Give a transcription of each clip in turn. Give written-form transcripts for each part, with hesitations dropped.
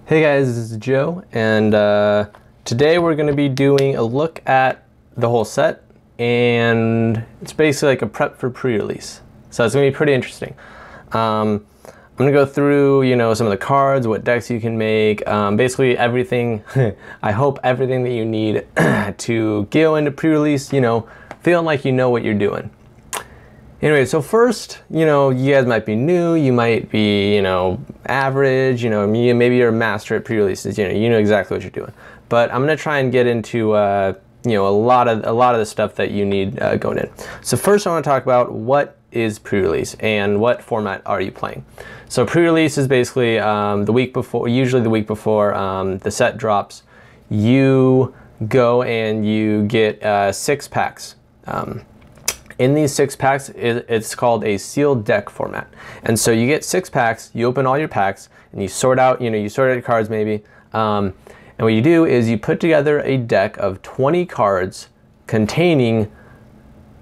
Hey guys, this is Joe, and today we're going to be doing a look at the whole set, and it's basically like a prep for pre-release. So it's going to be pretty interesting. I'm going to go through, some of the cards, what decks you can make, basically everything. I hope everything that you need to go into pre-release, feeling like you know what you're doing. Anyway, so first, you guys might be new, you might be, average, maybe you're a master at pre-releases, you know exactly what you're doing. But I'm gonna try and get into, a lot of the stuff that you need going in. So first, I want to talk about what is pre-release and what format are you playing. So pre-release is basically the week before, usually the week before the set drops. You go and you get 6 packs. In these 6 packs, it's called a sealed deck format. And so you get 6 packs, you open all your packs, and you sort out, you sort out your cards maybe. And what you do is you put together a deck of 20 cards containing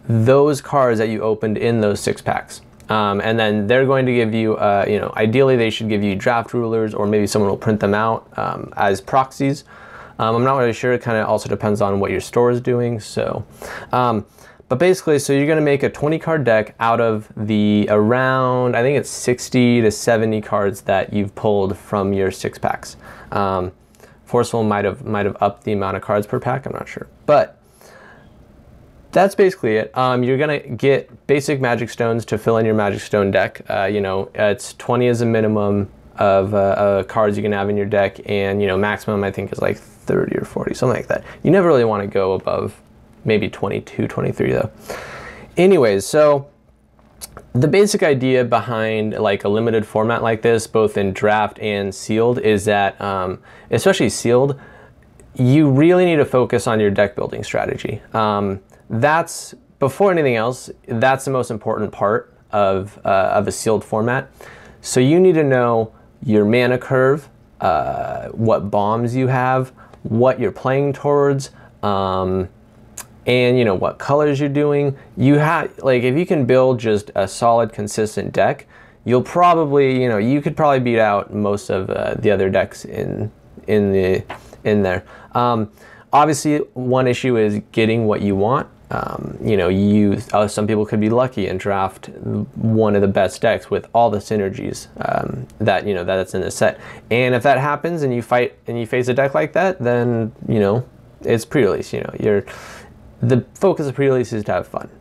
those cards that you opened in those 6 packs. And then they're going to give you, ideally they should give you draft rulers, or maybe someone will print them out as proxies. I'm not really sure, it kind of also depends on what your store is doing. So. But basically, so you're going to make a 20 card deck out of the around, I think it's 60 to 70 cards that you've pulled from your 6 packs. Forceful might have upped the amount of cards per pack, I'm not sure. But that's basically it. You're going to get basic magic stones to fill in your magic stone deck. It's 20 as a minimum of cards you can have in your deck, and maximum I think is like 30 or 40, something like that. You never really want to go above maybe 22, 23 though. Anyways, so the basic idea behind like a limited format like this, both in draft and sealed, is that, especially sealed, you really need to focus on your deck building strategy. That's, before anything else, that's the most important part of a sealed format. So you need to know your mana curve, what bombs you have, what you're playing towards, and what colors you're doing. You have, like, if you can build just a solid, consistent deck, you'll probably, you could probably beat out most of the other decks in there. Obviously, one issue is getting what you want. Some people could be lucky and draft one of the best decks with all the synergies that's in the set. And if that happens and you face a deck like that, then it's pre-release. The focus of pre-release is to have fun.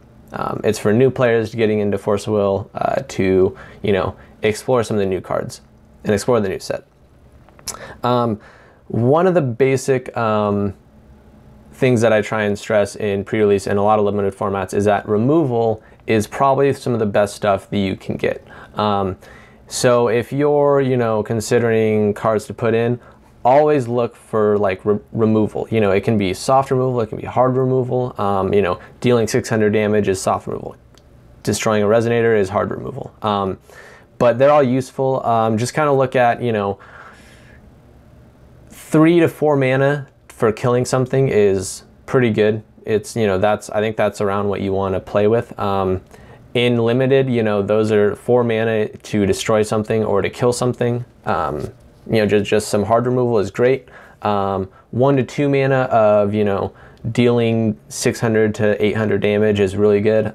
It's for new players getting into Force of Will to, explore some of the new cards and explore the new set. One of the basic things that I try and stress in pre-release and a lot of limited formats is that removal is probably some of the best stuff that you can get. So if you're, considering cards to put in, always look for like removal. It can be soft removal, it can be hard removal. Dealing 600 damage is soft removal. Destroying a resonator is hard removal. But they're all useful. Just kind of look at, 3 to 4 mana for killing something is pretty good. It's, I think that's around what you want to play with. In limited, those are 4 mana to destroy something or to kill something. Just some hard removal is great. 1 to 2 mana of, dealing 600 to 800 damage is really good,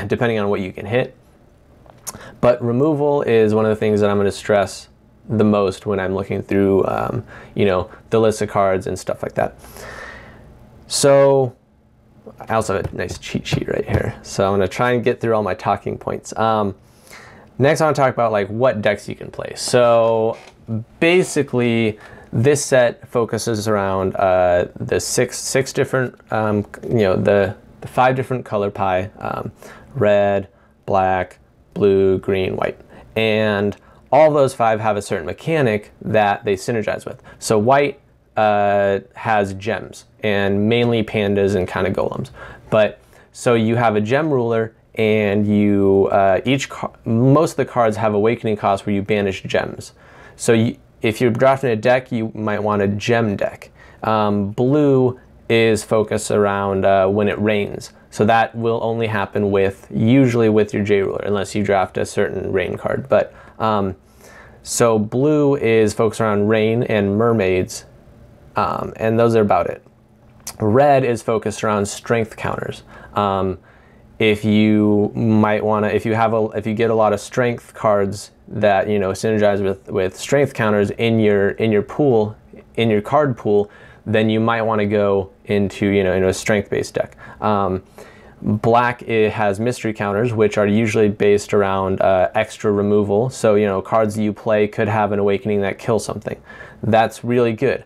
depending on what you can hit. But removal is one of the things that I'm going to stress the most when I'm looking through, the list of cards and stuff like that. So I also have a nice cheat sheet right here. So I'm going to try and get through all my talking points. Next, I want to talk about like what decks you can play. So basically, this set focuses around the six different, the 5 different color pie: red, black, blue, green, white, and all those 5 have a certain mechanic that they synergize with. So white has gems, and mainly pandas and kind of golems. But so you have a gem ruler, and you most of the cards have awakening costs where you banish gems. So if you're drafting a deck, you might want a gem deck. Blue is focused around when it rains. So that will only happen usually with your J ruler, unless you draft a certain rain card. But So blue is focused around rain and mermaids, and those are about it. Red is focused around strength counters. If you might want to, if you get a lot of strength cards that, you know, synergize with strength counters in your pool, in your card pool, then you might want to go into, you know, a strength-based deck. Black, it has mystery counters, which are usually based around extra removal. So, you know, cards that you play could have an awakening that kills something. That's really good.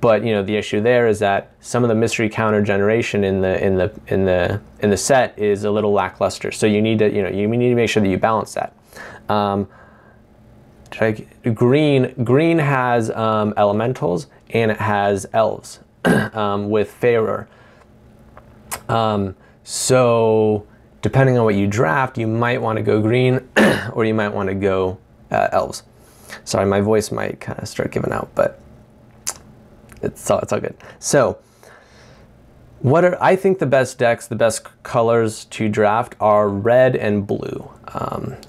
But, you know, the issue there is that some of the mystery counter generation in the set is a little lackluster. So you need to, you know, you need to make sure that you balance that. Green has elementals, and it has elves with Fairer. So depending on what you draft, you might want to go green or you might want to go elves. Sorry, my voice might kind of start giving out, but it's all good. So I think the best decks, the best colors to draft are red and blue.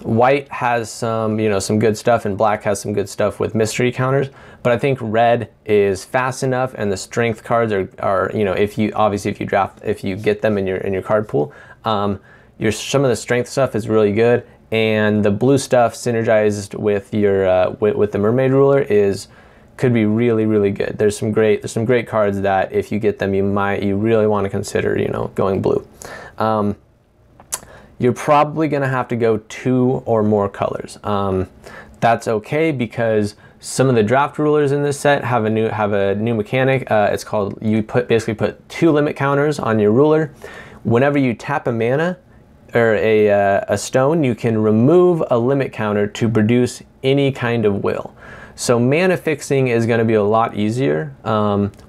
White has some, you know, some good stuff, and black has some good stuff with mystery counters. But I think red is fast enough, and the strength cards are you know, if you get them in your card pool, some of the strength stuff is really good, and the blue stuff synergized with your with the mermaid ruler could be really, really good. There's some great cards that if you get them, you really want to consider, you know, going blue. You're probably going to have to go 2 or more colors. That's okay, because some of the draft rulers in this set have a new mechanic. It's called, you basically put 2 limit counters on your ruler. Whenever you tap a mana or a stone, you can remove a limit counter to produce any kind of will. So mana fixing is going to be a lot easier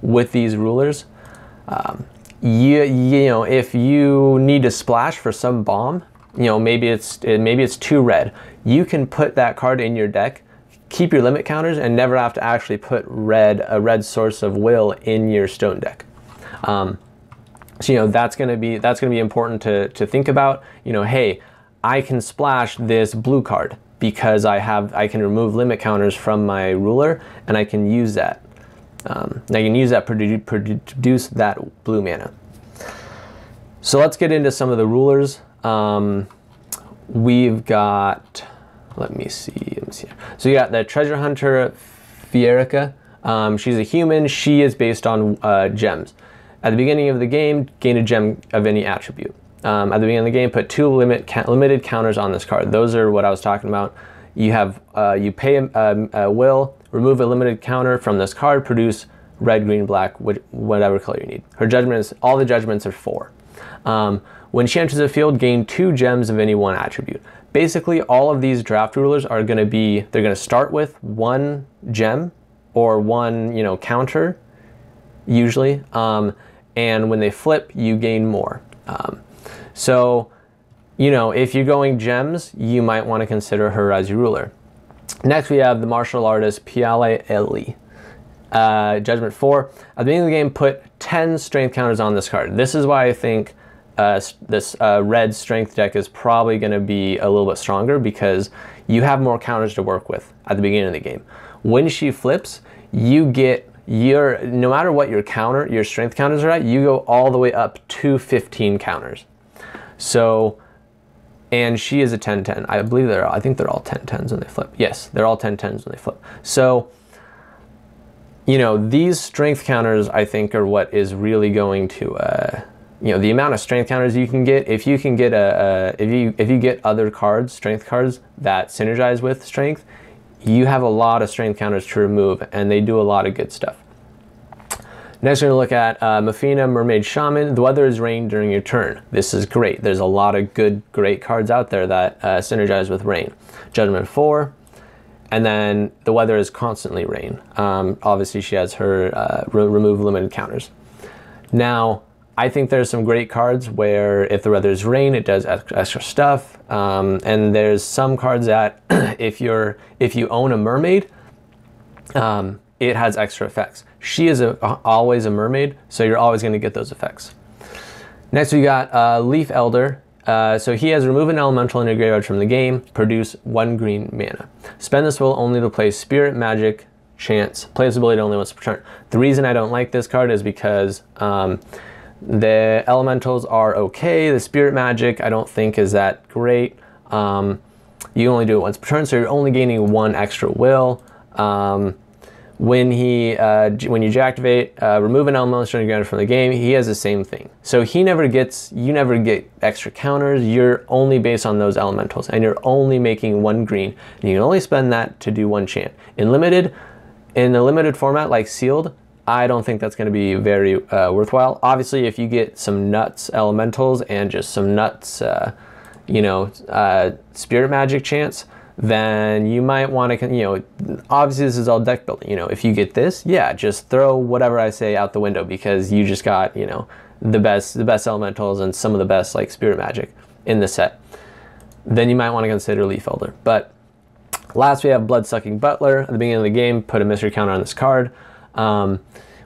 with these rulers. You know, if you need to splash for some bomb, you know, maybe it's 2 red. You can put that card in your deck, keep your limit counters, and never have to actually put a red source of will in your stone deck. So, you know, that's going to be important to think about. You know, hey, I can splash this blue card because I can remove limit counters from my ruler, and I can use that. I can use that to produce that blue mana. So let's get into some of the rulers. We've got, let me see. So you got the Treasure Hunter Fierica. She's a human. She is based on gems. At the beginning of the game, gain a gem of any attribute. At the beginning of the game, put 2 limited counters on this card. Those are what I was talking about. You have you pay a will, remove a limited counter from this card, produce red, green, black, whatever color you need. Her judgment is, all the judgments are 4. When she enters the field, gain 2 gems of any one attribute. Basically, all of these draft rulers are going to be, they're going to start with 1 gem or 1, you know, counter, usually. And when they flip, you gain more. So, you know, if you're going gems, you might want to consider her as your ruler. Next, we have the martial artist Piale Eli. Judgment 4. At the beginning of the game, put 10 strength counters on this card. This is why I think this red strength deck is probably going to be a little bit stronger, because you have more counters to work with at the beginning of the game. When she flips, you get no matter what your strength counters are at, you go all the way up to 15 counters. So, and she is a 10-10. I think they're all 10-10s when they flip. Yes, they're all 10-10s when they flip. So, you know, these strength counters, I think, are what is really going to, you know, the amount of strength counters you can get. If you can get if you get other cards, strength cards that synergize with strength, you have a lot of strength counters to remove, and they do a lot of good stuff. Next, we're going to look at Mafina, Mermaid Shaman. The weather is rain during your turn. This is great. There's a lot of great cards out there that synergize with rain. Judgment 4, and then the weather is constantly rain. Obviously, she has her remove limited counters. Now, I think there's some great cards where if the weather is rain, it does extra stuff. And there's some cards that if you own a mermaid, it has extra effects. She is always a mermaid, so you're always going to get those effects. Next, we got Leaf Elder. So he has remove an elemental in your graveyard from the game, produce 1 green mana. Spend this will only to play Spirit, Magic, Chance. Play this ability only once per turn. The reason I don't like this card is because the elementals are okay. The Spirit Magic I don't think is that great. You only do it once per turn, so you're only gaining 1 extra will. When you deactivate, remove an elemental granted from the game, he has the same thing. So you never get extra counters. You're only based on those elementals, and you're only making 1 green, and you can only spend that to do 1 chant. In a limited format like sealed, I don't think that's going to be very worthwhile. Obviously, if you get some nuts elementals and just some nuts, Spirit Magic chance, then you might want to, obviously this is all deck building. If you get this, yeah, just throw whatever I say out the window because you just got, the best elementals and some of the best like Spirit Magic in the set. Then you might want to consider Leaf Elder. But last we have Blood-Sucking Butler. At the beginning of the game, put a mystery counter on this card.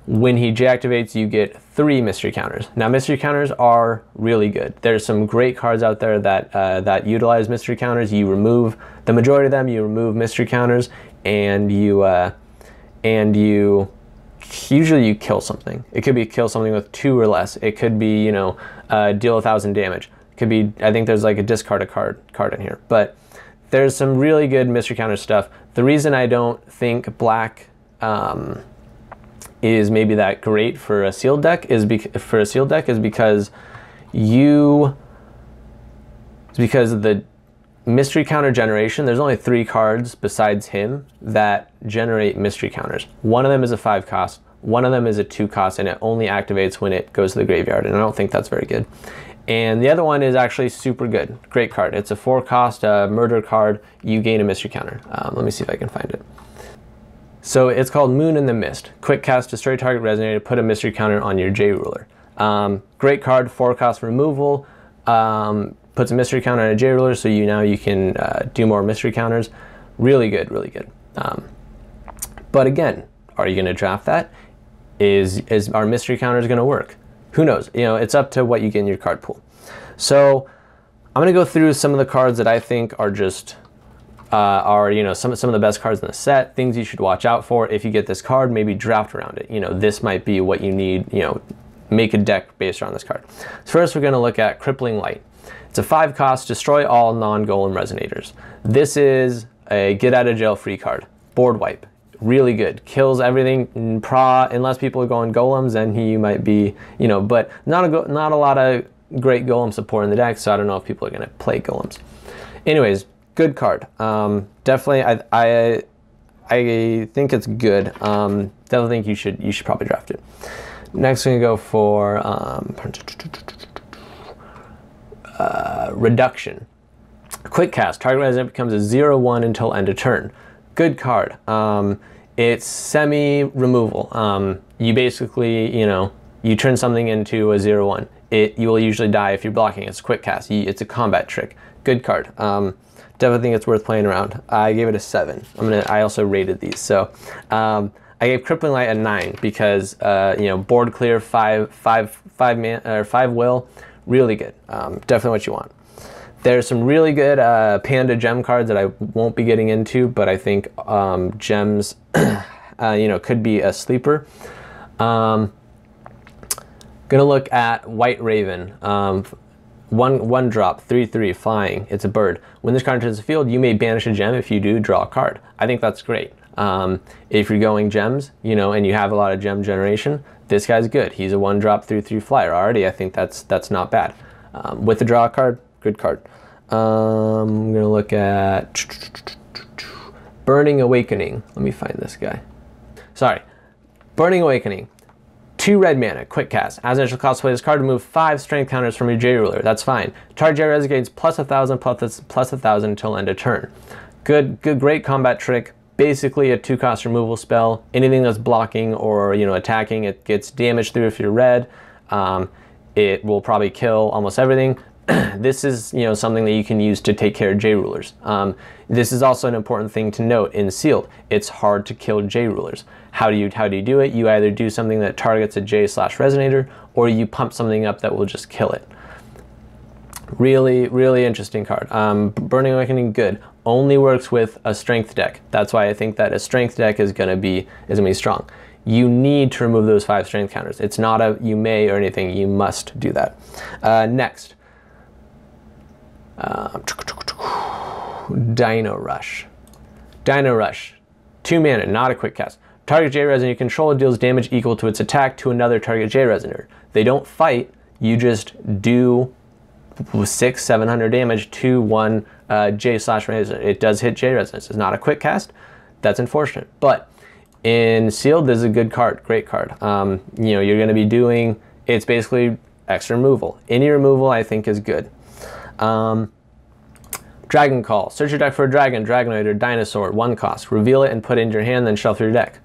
When he deactivates, you get 3 mystery counters. Now, mystery counters are really good. There's some great cards out there that utilize mystery counters. You remove the majority of them. You remove mystery counters, and you usually you kill something. It could be kill something with 2 or less. It could be deal 1,000 damage. It could be, I think there's like a discard a card in here. But there's some really good mystery counter stuff. The reason I don't think black is maybe that great for a sealed deck is because of the mystery counter generation. There's only 3 cards besides him that generate mystery counters. One of them is a 5 cost, one of them is a 2 cost, and it only activates when it goes to the graveyard, and I don't think that's very good. And the other one is actually super good. Great card. It's a 4 cost murder card. You gain a mystery counter. Let me see if I can find it. So it's called Moon in the Mist. Quick cast, destroy target resonator, put a mystery counter on your J Ruler. Great card, 4 cost removal. Puts a mystery counter on a J Ruler, so now you can do more mystery counters. Really good, really good. But again, are you going to draft that? Is our mystery counters going to work? Who knows? It's up to what you get in your card pool. So I'm going to go through some of the cards that I think are just some of the best cards in the set, things you should watch out for. If you get this card, maybe draft around it. This might be what you need, make a deck based around this card. So first we're going to look at Crippling Light. It's a 5 cost, destroy all non-golem resonators. This is a get out of jail free card. Board wipe. Really good. Kills everything unless people are going golems, then you might be, but not a lot of great golem support in the deck, so I don't know if people are going to play golems. Anyways, good card. Definitely, I think it's good. Definitely think you should probably draft it. Next, we're gonna go for Reduction. Quick cast. Target resident becomes a 0/1 until end of turn. Good card. It's semi removal. You basically, you turn something into a 0/1. You will usually die if you're blocking. It's a quick cast. It's a combat trick. Good card. Definitely think it's worth playing around. I gave it a 7. I also rated these. So I gave Crippling Light a 9 because board clear, 5 will, really good. Definitely what you want. There's some really good Panda gem cards that I won't be getting into, but I think gems could be a sleeper. Gonna look at White Raven. One drop, 3/3, flying. It's a bird. When this card enters the field, you may banish a gem. If you do, draw a card. I think that's great. If you're going gems, and you have a lot of gem generation, this guy's good. He's a 1-drop 3/3 flyer already. I think that's not bad. With the draw card, good card. I'm gonna look at Burning Awakening. Let me find this guy. Sorry, Burning Awakening. 2 red mana, quick cast. As initial cost, play this card to remove 5 strength counters from your J Ruler. That's fine. Target J Ruler gains plus 1,000 plus 1,000 until end of turn. Great combat trick. Basically a 2-cost removal spell. Anything that's blocking or attacking, it gets damage through if you're red. It will probably kill almost everything. This is something that you can use to take care of J Rulers. This is also an important thing to note in sealed. It's hard to kill J Rulers. How do you do it? You either do something that targets a J/resonator, or you pump something up that will just kill it. Really, really interesting card. Burning Awakening, good. Only works with a strength deck. That's why I think that a strength deck is gonna be strong. You need to remove those 5 strength counters. It's not a you may or anything. You must do that. Next, Dino Rush. Dino Rush, 2 mana, not a quick cast. Target J Resonator you control deals damage equal to its attack to another target J Resonator. They don't fight. You just do 600-700 damage to one J/Resonator. It does hit J Resonance. It's not a quick cast. That's unfortunate. But in Sealed, this is a good card. Great card. You know, you're going to be doing, it's basically extra removal. Any removal I think is good. Dragon Call. Search your deck for a dragon, dragonoid, or dinosaur. 1 cost. Reveal it and put it into your hand, then shuffle your deck.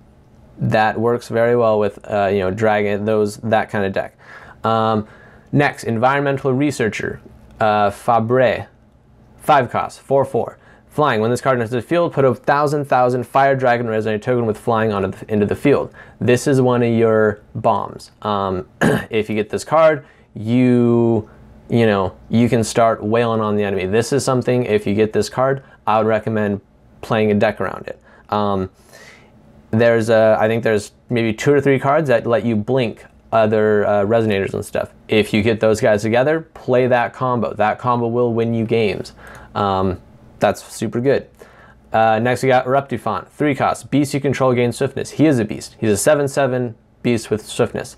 That works very well with you know, dragon, that kind of deck. Next, Environmental Researcher. Fabre. 5 cost. 4/4. Flying. When this card enters the field, put a 1,000 Fire Dragon Resonator token with flying into the field. This is one of your bombs. If you get this card, you know, you can start wailing on the enemy. This is something, if you get this card, I would recommend playing a deck around it. I think there's maybe 2 or 3 cards that let you blink other resonators and stuff. If you get those guys together, play that combo. That combo will win you games. That's super good. Next we got Eruptifont, 3 costs. Beast you control gains swiftness. He is a beast. He's a 7/7 beast with swiftness.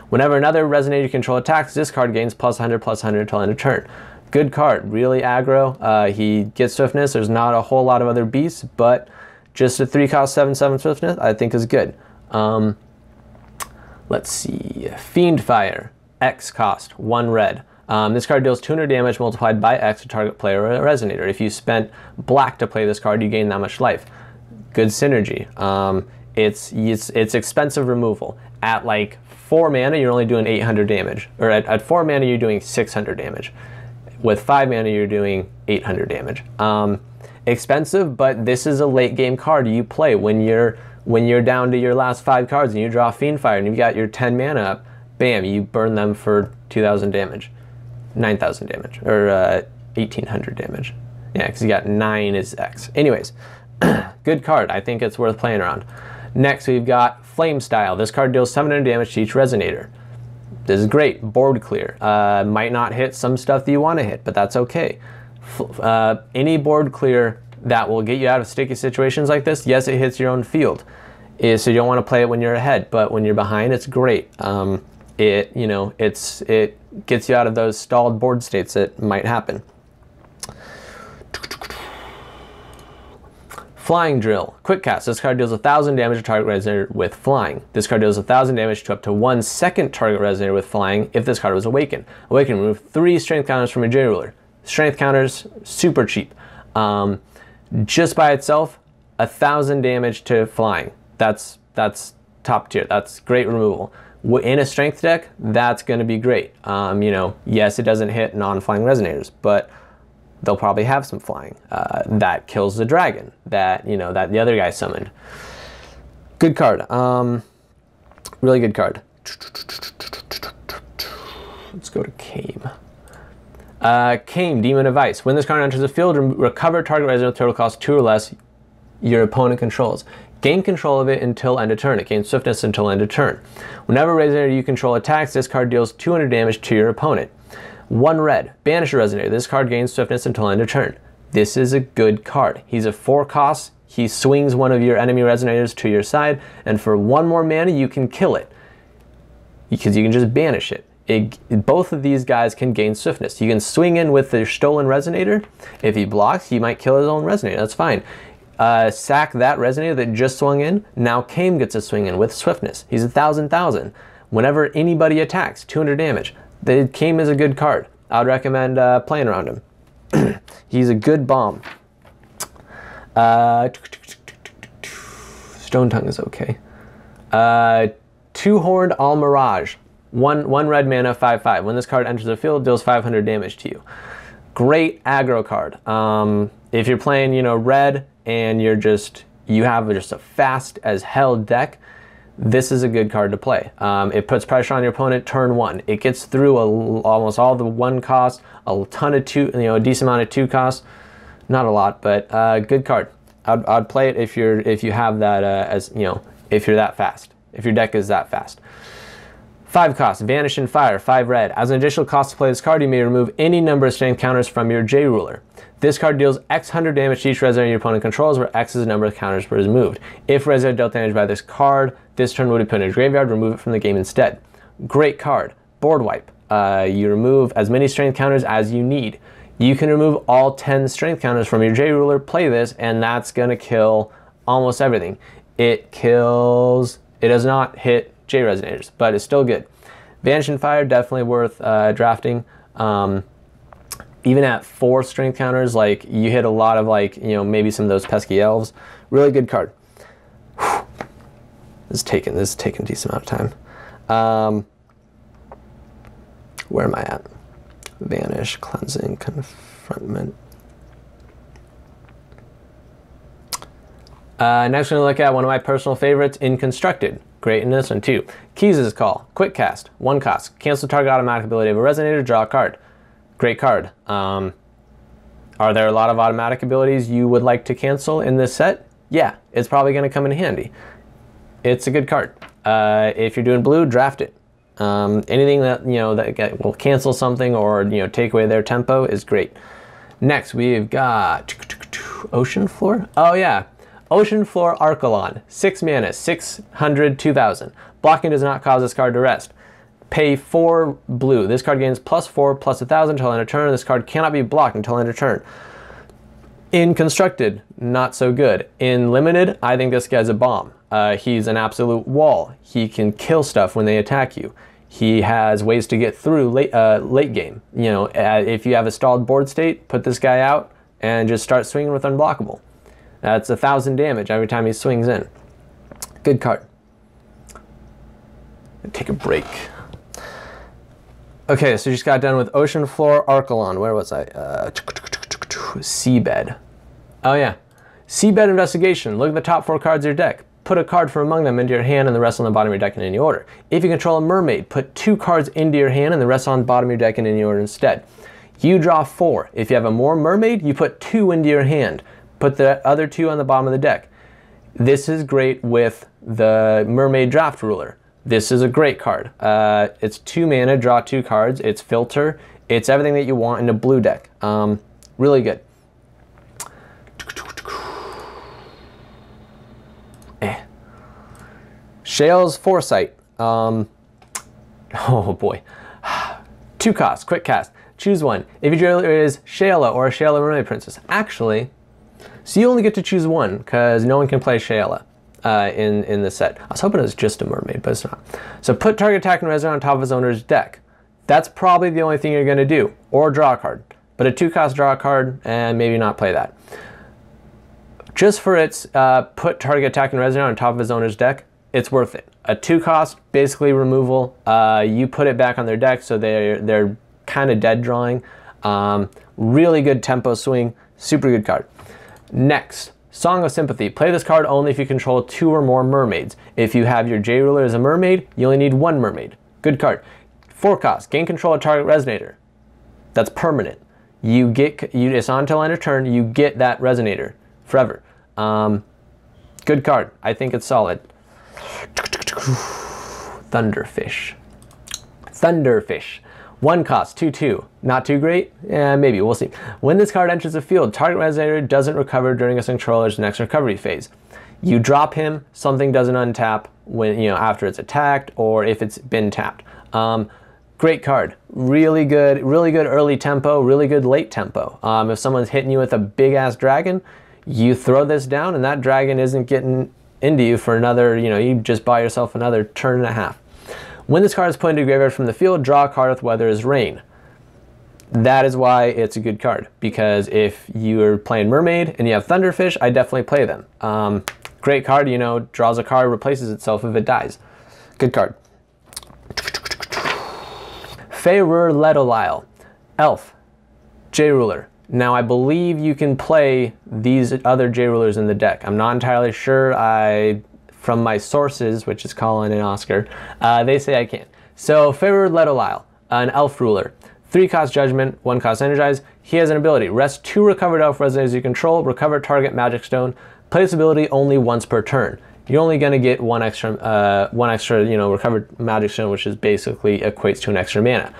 Whenever another resonator you control attacks, this card gains +100/+100 until end of turn. Good card, really aggro. He gets swiftness. There's not a whole lot of other beasts, but just a 3 cost 7/7 swiftness I think is good. Let's see, Fiendfire, X cost, 1 red. This card deals 200 damage multiplied by X to target player or a resonator. If you spent black to play this card, you gain that much life. Good synergy. It's expensive removal. At like 4 mana, you're only doing 800 damage. Or at 4 mana, you're doing 600 damage. With 5 mana, you're doing 800 damage. Expensive, but this is a late game card you play when you're down to your last 5 cards and you draw Fiendfire and you've got your 10 mana up. Bam, you burn them for 2,000 damage. 9,000 damage, or 1,800 damage. Yeah, because you got 9 is X. Anyways, good card. I think it's worth playing around. Next, we've got Flame Style. This card deals 700 damage to each resonator. This is great. Board clear. Might not hit some stuff that you want to hit, but that's okay. Any board clear that will get you out of sticky situations like this, yes, it hits your own field. So you don't want to play it when you're ahead, but when you're behind, it's great. It gets you out of those stalled board states that might happen. Flying Drill, quick cast. This card deals 1,000 damage to target resonator with flying. This card deals 1,000 damage to up to 1 second target resonator with flying if this card was awakened. Awaken, remove 3 strength counters from your J ruler. Strength counters, super cheap. Just by itself, 1,000 damage to flying. That's top tier. That's great removal. In a strength deck, that's going to be great. You know, yes, it doesn't hit non-flying resonators, but they'll probably have some flying. That kills the dragon that, you know, that the other guy summoned. Good card. Really good card. Let's go to Kame. Kame, Demon of Ice. When this card enters the field, recover target resonator total cost 2 or less your opponent controls. Gain control of it until end of turn. It gains swiftness until end of turn. Whenever a resonator you control attacks, this card deals 200 damage to your opponent. 1 red. Banish a resonator. This card gains swiftness until end of turn. This is a good card. He's a 4 cost. He swings one of your enemy resonators to your side, and for 1 more mana, you can kill it. Because you can just banish it. Both of these guys can gain swiftness. You can swing in with the stolen resonator. If he blocks, he might kill his own resonator. That's fine. Sack that resonator that just swung in. Now Kame gets a swing in with swiftness. He's 1,000. Whenever anybody attacks, 200 damage. The Kame is a good card. I would recommend playing around him. He's a good bomb. Stone Tongue is okay. 2-Horned Almirage. 1 red mana, 5/5. When this card enters the field, deals 500 damage to you. Great aggro card. If you're playing, you know, red and you have just a fast as hell deck, this is a good card to play. It puts pressure on your opponent turn 1. It gets through almost all the 1 cost, a ton of 2, a decent amount of 2 costs. Not a lot, but good card. I'd play it if you have that if you're that fast. If your deck is that fast. 5 cost, Vanish and Fire, 5 red. As an additional cost to play this card, you may remove any number of strength counters from your J ruler. This card deals X 100 damage to each resident your opponent controls, where X is the number of counters per is moved. If resident dealt damage by this card, this turn would be put in a graveyard, remove it from the game instead. Great card. Board wipe. You remove as many strength counters as you need. You can remove all 10 strength counters from your J ruler, play this, and that's gonna kill almost everything. It does not hit J resonators, but it's still good. Vanish and Fire, definitely worth drafting. Even at 4 strength counters, like you hit a lot of maybe some of those pesky elves. Really good card. Whew. This is taking a decent amount of time. Where am I at? Vanish, Cleansing, Confrontment. Next we're gonna look at one of my personal favorites, Inconstructed. Great in this one too. Keys' Call, quick cast, 1 cost. Cancel target automatic ability of a resonator, draw a card. Great card. Are there a lot of automatic abilities you would like to cancel in this set? Yeah, it's probably gonna come in handy. It's a good card. If you're doing blue, draft it. Anything that that will cancel something or take away their tempo is great. Next we've got Ocean Floor. Oh yeah. Ocean Floor Archelon, 6 mana, 600, 2000. Blocking does not cause this card to rest. Pay 4 blue. This card gains +4, +1000 until end of turn. This card cannot be blocked until end of turn. In Constructed, not so good. In Limited, I think this guy's a bomb. He's an absolute wall. He can kill stuff when they attack you. He has ways to get through late game. If you have a stalled board state, put this guy out and just start swinging with Unblockable. That's 1000 damage every time he swings in. Good card. Take a break. Okay, so just got done with Ocean Floor Archelon. Where was I? Seabed. Oh yeah. Seabed Investigation. Look at the top 4 cards of your deck. Put a card from among them into your hand and the rest on the bottom of your deck in any order. If you control a mermaid, put 2 cards into your hand and the rest on the bottom of your deck in any order instead. You draw 4. If you have a more mermaid, you put 2 into your hand. Put the other 2 on the bottom of the deck. This is great with the Mermaid Draft Ruler. This is a great card. It's 2 mana, draw 2 cards. It's filter. It's everything that you want in a blue deck. Really good. Shale's Foresight. Oh boy. 2 costs, quick cast. Choose one. If your jailer is Shayla or a Shayla Mermaid Princess. Actually, so you only get to choose one because no one can play Shayla in the set. I was hoping it was just a mermaid, but it's not. So put target attack and resident on top of his owner's deck. That's probably the only thing you're going to do, or draw a card. But a 2 cost draw a card and maybe not play that. Just for its put target attack and resident on top of his owner's deck, it's worth it. A 2 cost, basically removal. You put it back on their deck, so they're kind of dead drawing. Really good tempo swing, super good card. Next, Song of Sympathy. Play this card only if you control 2 or more mermaids. If you have your J ruler as a mermaid, you only need 1 mermaid. Good card. 4 cost, gain control of target resonator. That's permanent. It's on until end of turn, you get that resonator forever. Good card. I think it's solid. Thunderfish. Thunderfish. 1 cost, 2/2. Not too great? Yeah, maybe, we'll see. When this card enters the field, target resonator doesn't recover during its controller's next recovery phase. You drop him, something doesn't untap when after it's attacked or if it's been tapped. Great card. Really good early tempo, really good late tempo. If someone's hitting you with a big ass dragon, you throw this down and that dragon isn't getting into you for another, you just buy yourself another turn and a half. When this card is put into graveyard from the field, draw a card with Weather is Rain. That is why it's a good card, because if you're playing Mermaid and you have Thunderfish, I definitely play them. Great card, draws a card, replaces itself if it dies. Good card. Feyrer Ledolile. Elf. J-Ruler. Now I believe you can play these other J-Rulers in the deck. I'm not entirely sure. I from my sources, which is Colin and Oscar, they say I can. So Feyre Ledolisle, an elf ruler. 3 cost judgment, 1 cost energize. He has an ability. Rest 2 recovered elf resonates you control, recover target magic stone. Play this ability only once per turn. You're only going to get one extra, recovered magic stone, which is basically equates to an extra mana.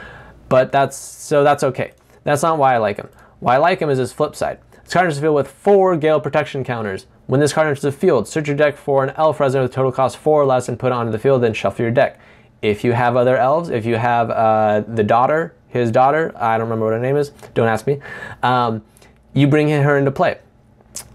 But that's okay. That's not why I like him. Why I like him is his flip side. This card enters the field with 4 Gale protection counters. When this card enters the field, search your deck for an elf resident with total cost 4 or less and put it onto the field, then shuffle your deck. If you have other elves, if you have his daughter, I don't remember what her name is, don't ask me, you bring her into play.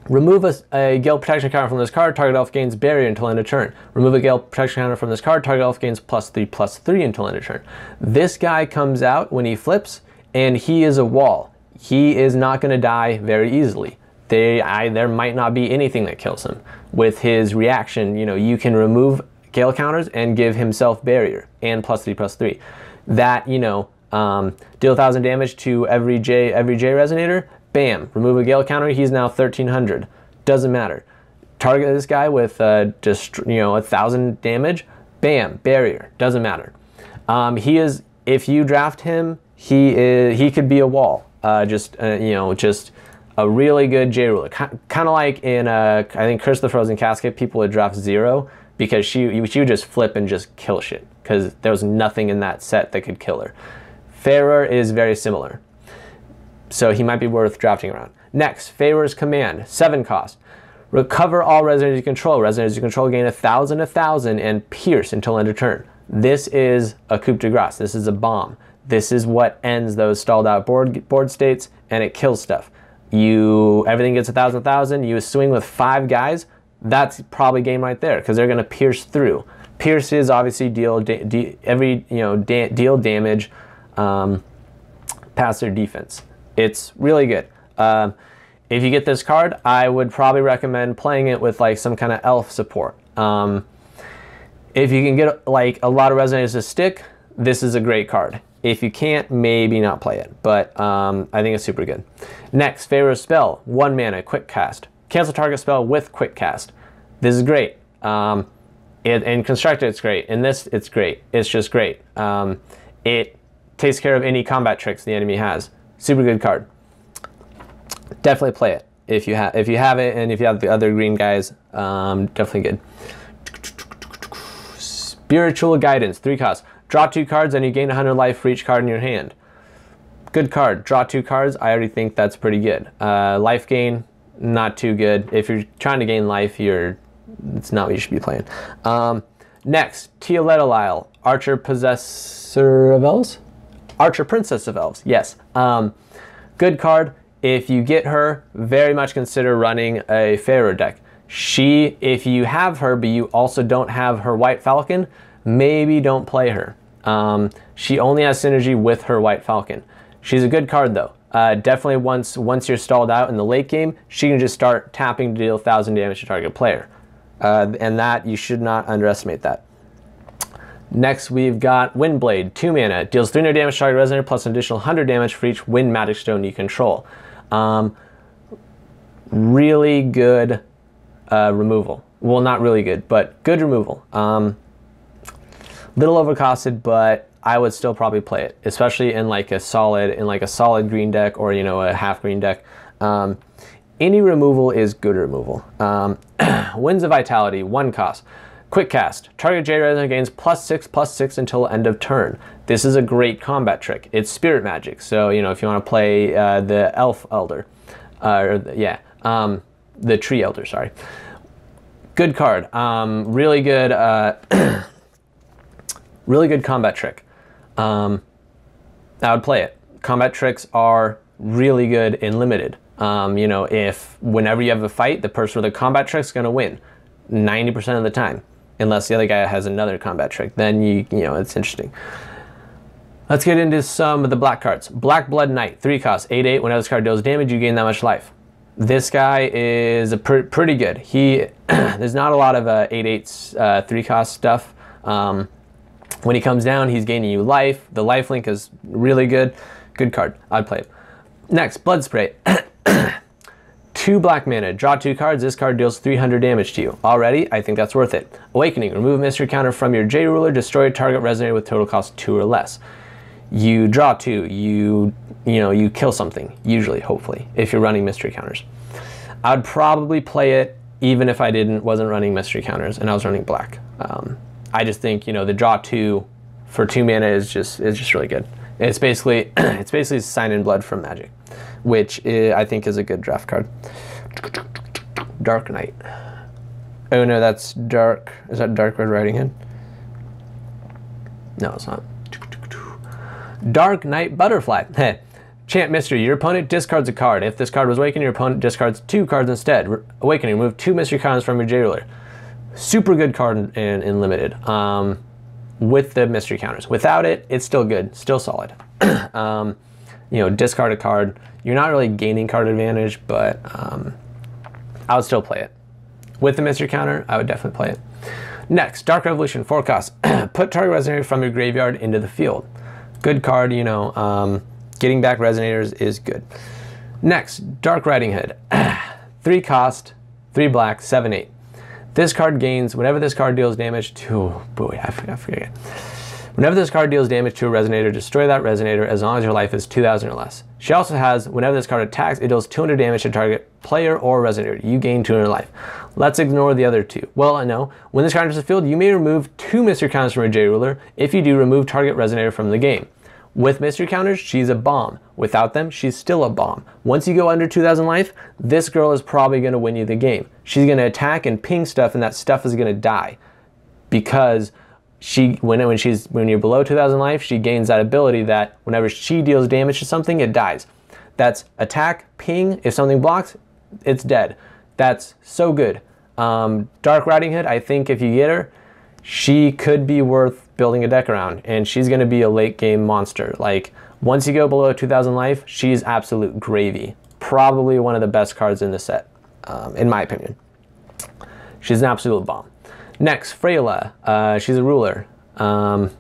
Remove a Gale protection counter from this card, target elf gains barrier until end of turn. Remove a Gale protection counter from this card, target elf gains +3/+3 until end of turn. This guy comes out when he flips, and he is a wall. He is not going to die very easily. There might not be anything that kills him. With his reaction, you can remove Gale counters and give himself barrier and +3/+3. That, deal 1,000 damage to every J resonator. Bam, remove a Gale counter, he's now 1,300. Doesn't matter. Target this guy with 1,000 damage. Bam, barrier. Doesn't matter. If you draft him, he could be a wall. Just a really good J ruler. Kind of like in I think Curse of the Frozen Casket, people would draft 0 because she would just flip and just kill shit because there was nothing in that set that could kill her. Feyre is very similar. So he might be worth drafting around. Next, Feyre's Command, 7 cost. Recover all resonates you control. Resonates you control gain 1,000, and pierce until end of turn. This is a coup de grace. This is a bomb. This is what ends those stalled out board states, and it kills stuff. Everything gets 1,000, you swing with 5 guys, that's probably game right there, because they're going to pierce through. Pierce is obviously deal damage past their defense. It's really good. If you get this card, I would probably recommend playing it with like some kind of elf support. If you can get like a lot of resonators to stick, this is a great card. If you can't, maybe not play it, but I think it's super good. Next, Feyre's Spell, 1 mana, quick cast. Cancel target spell with quick cast. This is great. In Constructed, it's great. In this, it's great. It's just great. It takes care of any combat tricks the enemy has. Super good card. Definitely play it if you have it, and if you have the other green guys, definitely good. Spiritual Guidance, 3 costs. Draw 2 cards and you gain 100 life for each card in your hand. Good card. Draw 2 cards. I already think that's pretty good. Life gain, not too good. If you're trying to gain life, it's not what you should be playing. Next, Tia Ledolisle, Archer Possessor of Elves? Archer Princess of Elves, yes. Good card. If you get her, very much consider running a Feyre deck. If you have her, but you also don't have her White Falcon, maybe don't play her. She only has synergy with her White Falcon. She's a good card though. Definitely once you're stalled out in the late game, she can just start tapping to deal 1,000 damage to target player. And that, you should not underestimate that. Next, we've got Windblade, 2 mana, deals 300 damage to target resonator plus an additional 100 damage for each wind magic stone you control. Really good removal. Well, not really good, but good removal. Little overcosted, but I would still probably play it, especially in like a solid green deck or a half green deck. Any removal is good removal. Winds of Vitality, 1 cost. Quick cast. Target J resonator gains +6/+6 until end of turn. This is a great combat trick. It's spirit magic, so if you want to play the Elf Elder, the Tree Elder, sorry. Good card. Really good. Really good combat trick. I would play it. Combat tricks are really good in limited. If whenever you have a fight, the person with the combat trick is going to win 90% of the time, unless the other guy has another combat trick. Then it's interesting. Let's get into some of the black cards. Black Blood Knight, 3 costs, 8/8. Whenever this card deals damage, you gain that much life. This guy is pretty good. There's not a lot of 8/8s 3 cost stuff. When he comes down, he's gaining you life. The life link is really good. Good card. I'd play it. Next, Blood Spray. 2 black mana, draw 2 cards, this card deals 300 damage to you. Already, I think that's worth it. Awakening, remove a mystery counter from your J ruler, destroy a target resonator with total cost 2 or less. You draw 2, you kill something, usually, hopefully, if you're running mystery counters. I'd probably play it even if I wasn't running mystery counters and I was running black. I just think, the draw 2 for 2 mana is just really good. It's basically Sign in Blood from Magic, which I think is a good draft card. Dark Knight. Oh no, that's dark. Is that Dark Red Riding Hood? No, it's not. Dark Knight Butterfly. Chant Mystery. Your opponent discards a card. If this card was awakened, your opponent discards 2 cards instead. Awakening. Remove 2 mystery counters from your J ruler. Super good card in limited. With the mystery counters. Without it, it's still good, still solid. Discard a card. You're not really gaining card advantage, but I would still play it. With the mystery counter, I would definitely play it. Next, Dark Revolution, 4 costs. Put target resonator from your graveyard into the field. Good card, getting back resonators is good. Next, Dark Riding Hood. 3 cost, 3 black, 7/8. This card gains, whenever this card deals damage to, I forget. Whenever this card deals damage to a resonator, destroy that resonator as long as your life is 2,000 or less. She also has, whenever this card attacks, it deals 200 damage to target player or resonator. You gain 200 life. Let's ignore the other 2. Well, I know. When this card enters the field, you may remove 2 mystery counters from your J ruler. If you do, remove target resonator from the game. With mystery counters, she's a bomb. Without them, she's still a bomb. Once you go under 2,000 life, this girl is probably going to win you the game. She's going to attack and ping stuff, and that stuff is going to die. Because when you're below 2,000 life, she gains that ability that whenever she deals damage to something, it dies. That's attack, ping. If something blocks, it's dead. That's so good. Dark Riding Hood, I think if you get her, she could be worth building a deck around, and she's going to be a late game monster. Like, once you go below 2,000 life, she's absolute gravy. Probably one of the best cards in the set, in my opinion. She's an absolute bomb. Next, Freyla. She's a ruler. I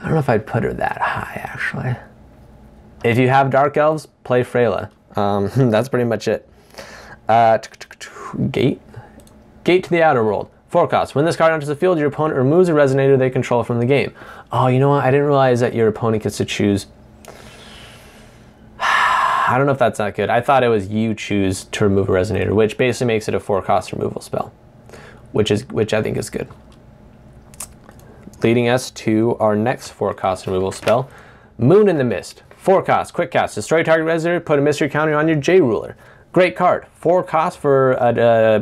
don't know if I'd put her that high, actually. If you have Dark Elves, play Freyla. That's pretty much it. Gate to the Outer World. 4 costs. When this card enters the field, your opponent removes a resonator they control from the game. Oh, you know what? I didn't realize that your opponent gets to choose. I don't know if that's that good. I thought it was you choose to remove a resonator, which basically makes it a 4-cost removal spell, which I think is good. Leading us to our next 4-cost removal spell, Moon in the Mist. 4 costs. Quick cast. Destroy target resonator. Put a mystery counter on your J ruler. Great card. 4 costs for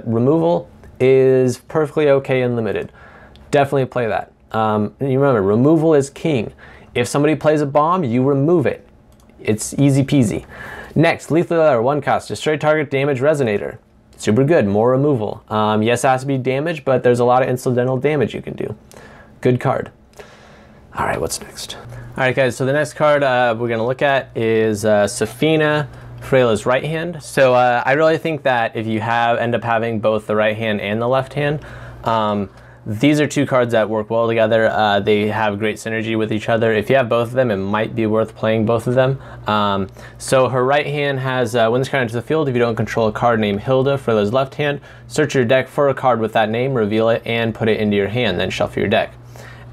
removal is perfectly okay and limited. Definitely play that. And you remember, removal is king. If somebody plays a bomb, you remove it. It's easy peasy. Next, Lethal Letter, 1 cost. Destroy target damage resonator. Super good, more removal. Yes, it has to be damage, but there's a lot of incidental damage you can do. Good card. All right, what's next? All right, guys, so the next card we're gonna look at is Safina, Freyla's right hand. So I really think that if you end up having both the right hand and the left hand, these are 2 cards that work well together. They have great synergy with each other. If you have both of them, it might be worth playing both of them. So her right hand has, when this card enters the field, if you don't control a card named Hilda, Freyla's left hand, search your deck for a card with that name, reveal it, and put it into your hand, then shuffle your deck.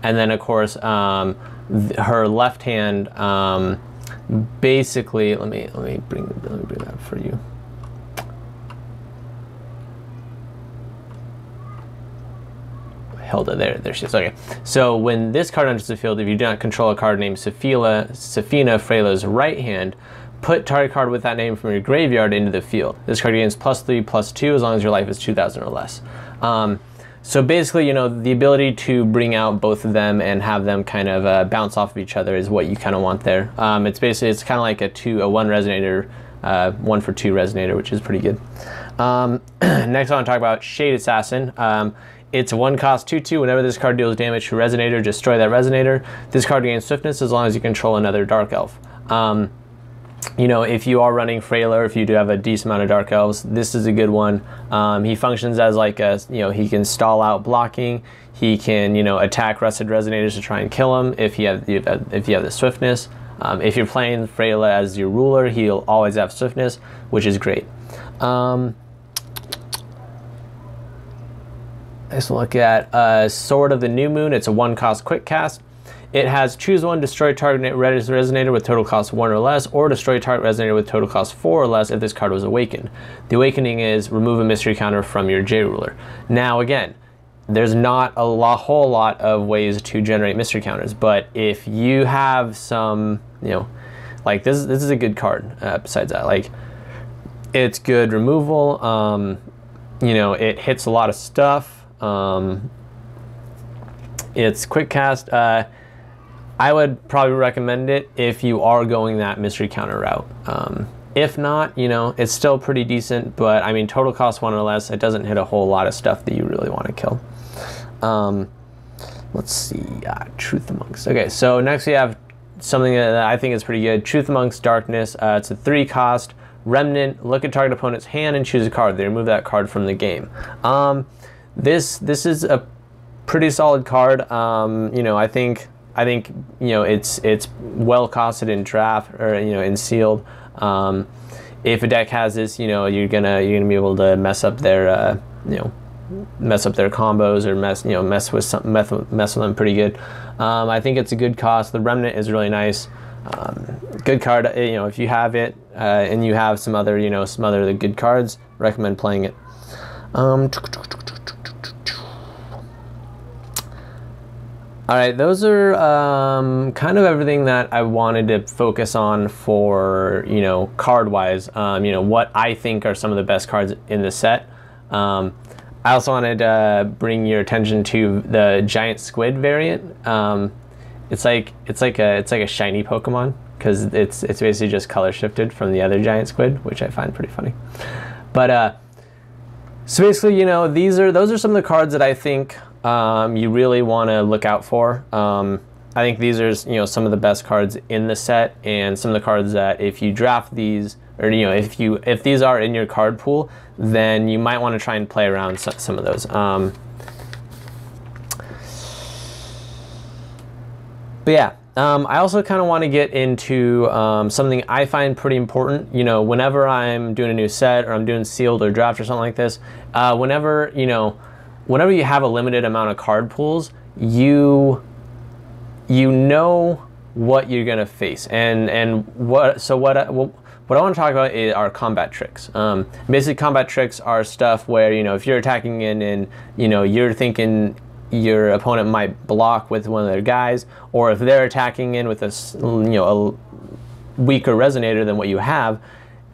And then, of course, her left hand, basically, let me bring that for you. Hilda, there she is. Okay, so when this card enters the field, if you do not control a card named Safina, Freyla's right hand, put target card with that name from your graveyard into the field. This card gains +3/+2 as long as your life is 2,000 or less. So basically, the ability to bring out both of them and have them kind of bounce off of each other is what you kind of want there. It's kind of like a 1 resonator, 1 for 2 resonator, which is pretty good. Next, I want to talk about Shade Assassin. It's a 1 cost 2/2. Whenever this card deals damage to a resonator, destroy that resonator. This card gains swiftness as long as you control another Dark Elf. If you are running Freyla, or if you do have a decent amount of Dark Elves, this is a good one. He functions as like he can stall out blocking. He can, attack rusted resonators to try and kill him if you have the swiftness. If you're playing Freyla as your ruler, he'll always have swiftness, which is great. Let's look at Sword of the New Moon. It's a 1-cost quick cast. It has choose one, destroy target resonator with total cost 1 or less, or destroy target resonator with total cost 4 or less if this card was awakened. The awakening is remove a mystery counter from your J ruler. Now again, there's not a whole lot of ways to generate mystery counters, but if you have some, you know, like this is a good card. Besides that, like, it's good removal. You know, it hits a lot of stuff. It's quick cast. I would probably recommend it if you are going that mystery counter route. If not, you know, it's still pretty decent, but I mean, total cost 1 or less, it doesn't hit a whole lot of stuff that you really want to kill. Let's see, Truth Amongst. Okay, so next we have something that I think is pretty good. Truth Amongst Darkness. It's a 3-cost remnant. Look at target opponent's hand and choose a card. They remove that card from the game. This is a pretty solid card. You know, I think you know, it's well costed in draft, or you know, in sealed. If a deck has this, you know, you're gonna be able to mess up their you know, mess up their combos, or mess with them pretty good. I think it's a good cost. The remnant is really nice. Good card. You know, if you have it and you have some other good cards, recommend playing it. All right, those are kind of everything that I wanted to focus on for, you know, card-wise. You know, what I think are some of the best cards in the set. I also wanted to bring your attention to the giant squid variant. It's like a shiny Pokemon, because it's basically just color shifted from the other giant squid, which I find pretty funny. But so basically, you know, those are some of the cards that I think you really want to look out for. I think these are, you know, some of the best cards in the set, and some of the cards that if you draft these, or you know, if these are in your card pool, then you might want to try and play around some of those. But yeah, I also kind of want to get into something I find pretty important. You know, whenever I'm doing a new set, or I'm doing sealed or draft or something like this, whenever you have a limited amount of card pools, you know what you're gonna face, and what I want to talk about are combat tricks. Basically, combat tricks are stuff where, you know, if you're attacking in and, you know, you're thinking your opponent might block with one of their guys, or if they're attacking in with a weaker resonator than what you have,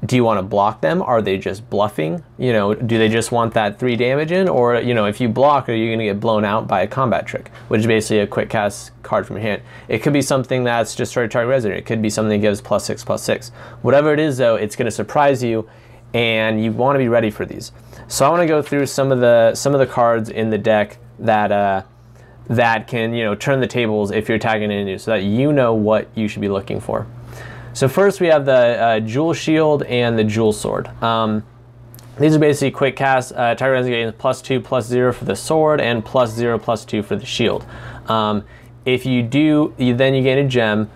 do you want to block them? Are they just bluffing? You know, do they just want that 3 damage in? Or, you know, if you block, are you going to get blown out by a combat trick, which is basically a quick cast card from your hand? It could be something that's just target resonator. It could be something that gives +6/+6. Whatever it is, though, it's going to surprise you, and you want to be ready for these. So I want to go through some of the cards in the deck that that can, you know, turn the tables if you're attacking into, so that you know what you should be looking for. So first we have the Jewel Shield and the Jewel Sword. These are basically quick casts. Target resonator gains +2/+0 for the sword, and +0/+2 for the shield. If you do, then you gain a gem.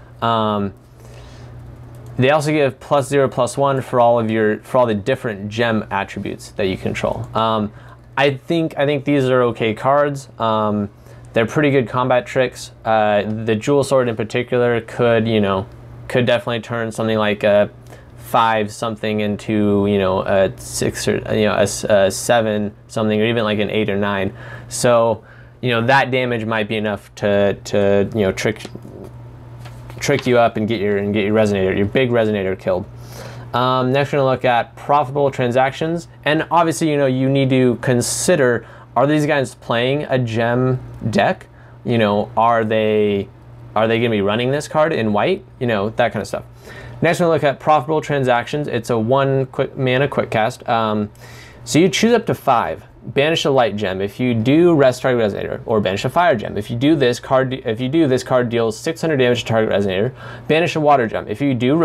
They also give +0/+1 for all the different gem attributes that you control. I think these are okay cards. They're pretty good combat tricks. The Jewel Sword in particular could definitely turn something like a 5 something into, you know, a 6 or, you know, a 7 something, or even like an 8 or 9. So, you know, that damage might be enough to you know, trick you up and get your resonator, your big resonator killed. Next we're gonna look at profitable transactions, and obviously, you know, you need to consider, are these guys playing a gem deck? You know, are they gonna be running this card in white? You know, that kind of stuff. Next we're gonna look at profitable transactions. It's a 1 mana quick cast. So you choose up to 5. Banish a light gem. If you do, rest target resonator, or banish a fire gem. If you do, this card deals 600 damage to target resonator. Banish a water gem. If you do,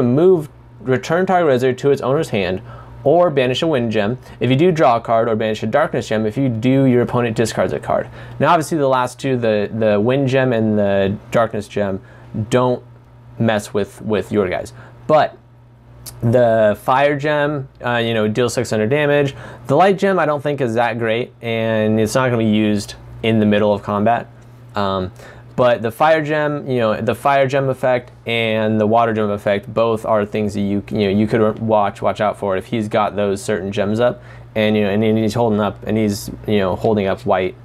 return target resonator to its owner's hand, or banish a wind gem. If you do, draw a card, or banish a darkness gem. If you do, your opponent discards a card. Now obviously the last two, the wind gem and the darkness gem, don't mess with your guys. But the fire gem, you know, deals 600 damage. The light gem I don't think is that great, and it's not going to be used in the middle of combat. But the fire gem, you know, the fire gem effect and the water gem effect, both are things that you could watch out for if he's got those certain gems up, and you know, and he's holding up, and he's, you know, holding up white.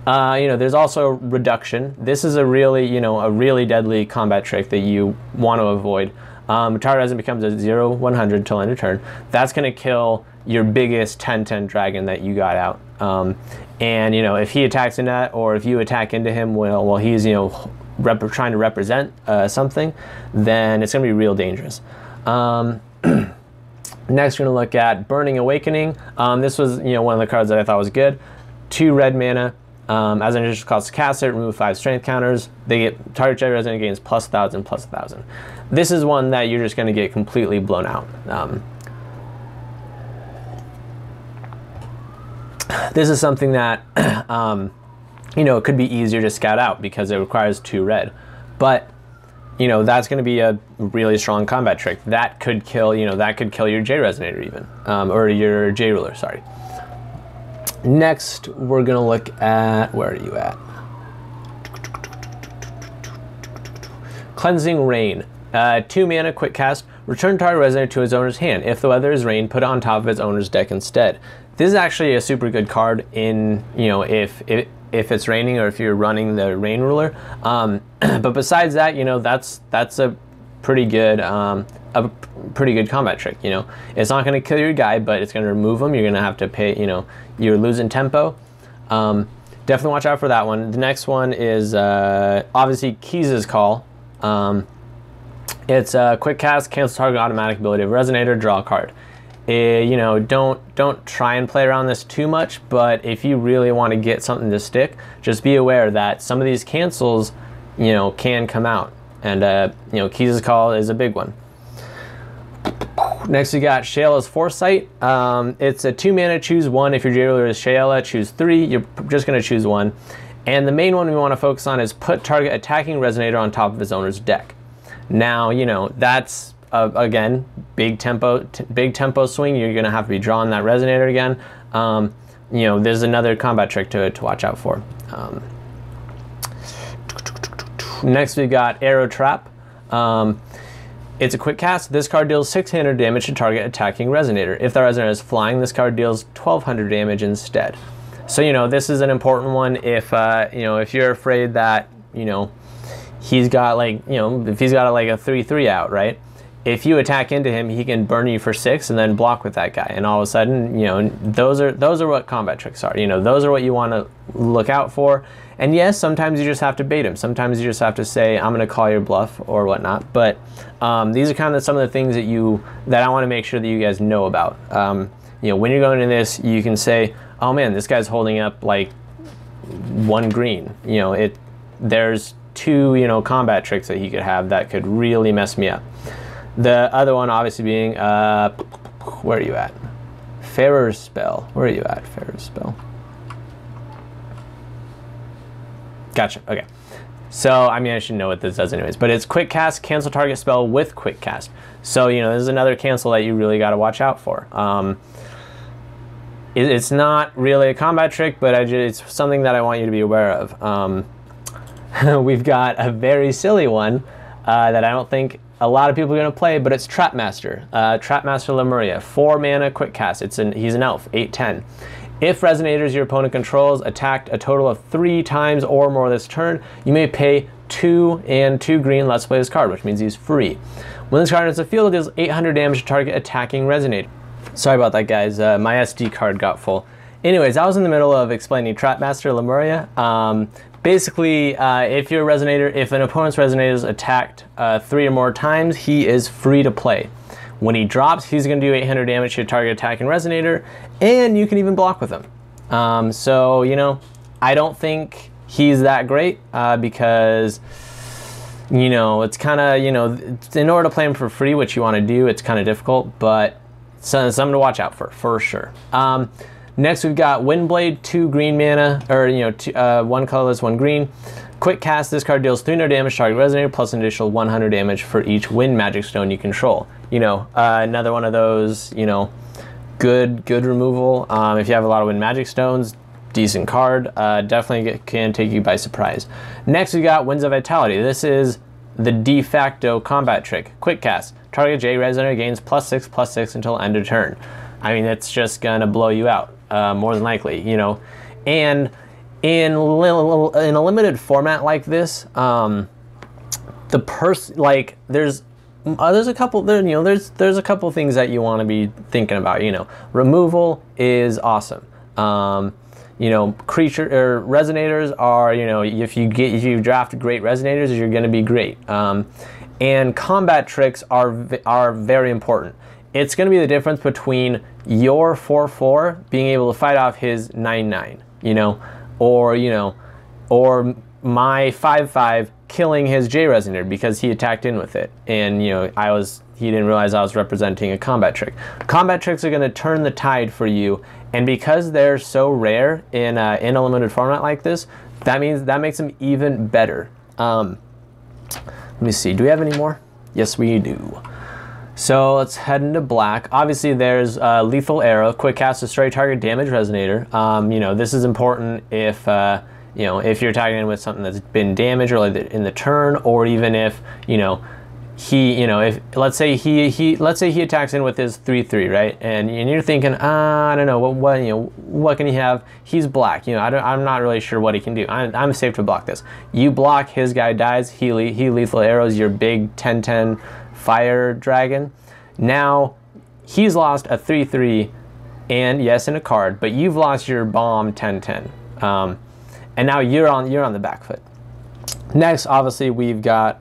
You know, there's also reduction. This is a really, you know, a really deadly combat trick that you want to avoid. Target resin becomes a 0-100 till end of turn. That's going to kill your biggest 10-10 dragon that you got out. And you know, if he attacks into that, or if you attack into him while he's, you know, trying to represent something, then it's going to be real dangerous. Next, we're going to look at Burning Awakening. This was, you know, one of the cards that I thought was good. 2 red mana. As an initial cost to cast it, remove 5 strength counters. They get target Jedi Resident gains plus 1,000, plus 1,000. This is one that you're just going to get completely blown out. This is something that, you know, it could be easier to scout out because it requires 2 red. But, you know, that's going to be a really strong combat trick. That could kill, you know, that could kill your J Resonator even, or your J Ruler, sorry. Next, we're going to look at, where are you at? Cleansing Rain. 2 mana, quick cast. Return target resonator to its owner's hand. If the weather is rain, put it on top of its owner's deck instead. This is actually a super good card in, you know, if it's raining or if you're running the Rain Ruler. But besides that, you know, that's a pretty good combat trick. You know, it's not going to kill your guy, but it's going to remove him. You're going to have to pay, you know, you're losing tempo. Definitely watch out for that one. The next one is obviously Keys' Call. It's a quick cast, cancel target automatic ability of Resonator, draw a card. You know, don't try and play around this too much, but if you really want to get something to stick, just be aware that some of these cancels, you know, can come out. And, you know, Keys' Call is a big one. Next we got Shayla's Foresight. It's a 2 mana, choose 1. If your J-Ruler is Shayla, choose 3. You're just going to choose 1. And the main one we want to focus on is put target attacking Resonator on top of his owner's deck. Now, you know, that's, again, big tempo swing. You're going to have to be drawing that Resonator again. You know, there's another combat trick to watch out for. Next we got Arrow Trap. It's a quick cast. This card deals 600 damage to target attacking Resonator. If the Resonator is flying, this card deals 1,200 damage instead. So, you know, this is an important one if, you know, if you're afraid that, you know, he's got like, you know, if he's got like a 3/3 out, right? If you attack into him, he can burn you for 6 and then block with that guy. And all of a sudden, you know, those are what combat tricks are. You know, those are what you want to look out for. And yes, sometimes you just have to bait him. Sometimes you just have to say, I'm going to call your bluff or whatnot. But these are kind of some of the things that I want to make sure that you guys know about. You know, when you're going into this, you can say, oh man, this guy's holding up like 1 green. You know, there's 2, you know, combat tricks that he could have that could really mess me up. The other one obviously being, where are you at? Farrer's Spell. Where are you at, Farrer's Spell? Gotcha, okay. So, I mean, I should know what this does anyways, but it's quick cast, cancel target spell with quick cast. So, you know, this is another cancel that you really got to watch out for. It's not really a combat trick, but it's something that I want you to be aware of. We've got a very silly one that I don't think a lot of people are going to play, but it's Trapmaster. Trapmaster Lemuria, 4 mana, quick cast. He's an elf, 8/10. If Resonators your opponent controls attacked a total of 3 times or more this turn, you may pay 2 and 2 green, let's play this card, which means he's free. When this card enters the field, it deals 800 damage to target attacking Resonator. Sorry about that, guys. My SD card got full. Anyways, I was in the middle of explaining Trapmaster Lemuria. Basically, if an opponent's Resonator is attacked 3 or more times, he is free to play. When he drops, he's going to do 800 damage to your target attacking Resonator, and you can even block with him. So, you know, I don't think he's that great because, you know, it's kind of, you know, in order to play him for free, which you want to do, it's kind of difficult, but something to watch out for sure. Next, we've got Windblade, 2 green mana, or, you know, 1 colorless, 1 green. Quick cast, this card deals 300 damage, target resonator, plus an additional 100 damage for each wind magic stone you control. You know, another one of those, you know, good removal. If you have a lot of wind magic stones, decent card. Definitely can take you by surprise. Next, we got Winds of Vitality. This is the de facto combat trick. Quick cast, target J resonator gains +6/+6 until end of turn. I mean, it's just gonna blow you out, more than likely, you know. And in a limited format like this, there's a couple there, you know, there's a couple things that you want to be thinking about. You know, removal is awesome. You know, creature or resonators are, you know, if you draft great resonators, you're going to be great. And combat tricks are very important. It's going to be the difference between your 4/4 being able to fight off his 9/9, you know, or my 5/5 killing his J resonator because he attacked in with it, and you know he didn't realize I was representing a combat trick. Combat tricks are going to turn the tide for you, and because they're so rare in a limited format like this, that makes them even better. Let me see. Do we have any more? Yes, we do. So let's head into black. Obviously, there's Lethal Arrow, quick cast, destroy target, damage resonator. You know, this is important if you know, if you're attacking with something that's been damaged early in the turn, or even if, you know, if let's say he attacks in with his 3/3, right? And you're thinking, I don't know what can he have? He's black. You know, I'm not really sure what he can do. I'm safe to block this. You block, his guy dies. He lethal arrows your big 10/10 fire dragon. Now he's lost a 3/3, and yes, in a card, but you've lost your bomb 10/10. And now you're on the back foot. Next, obviously, we've got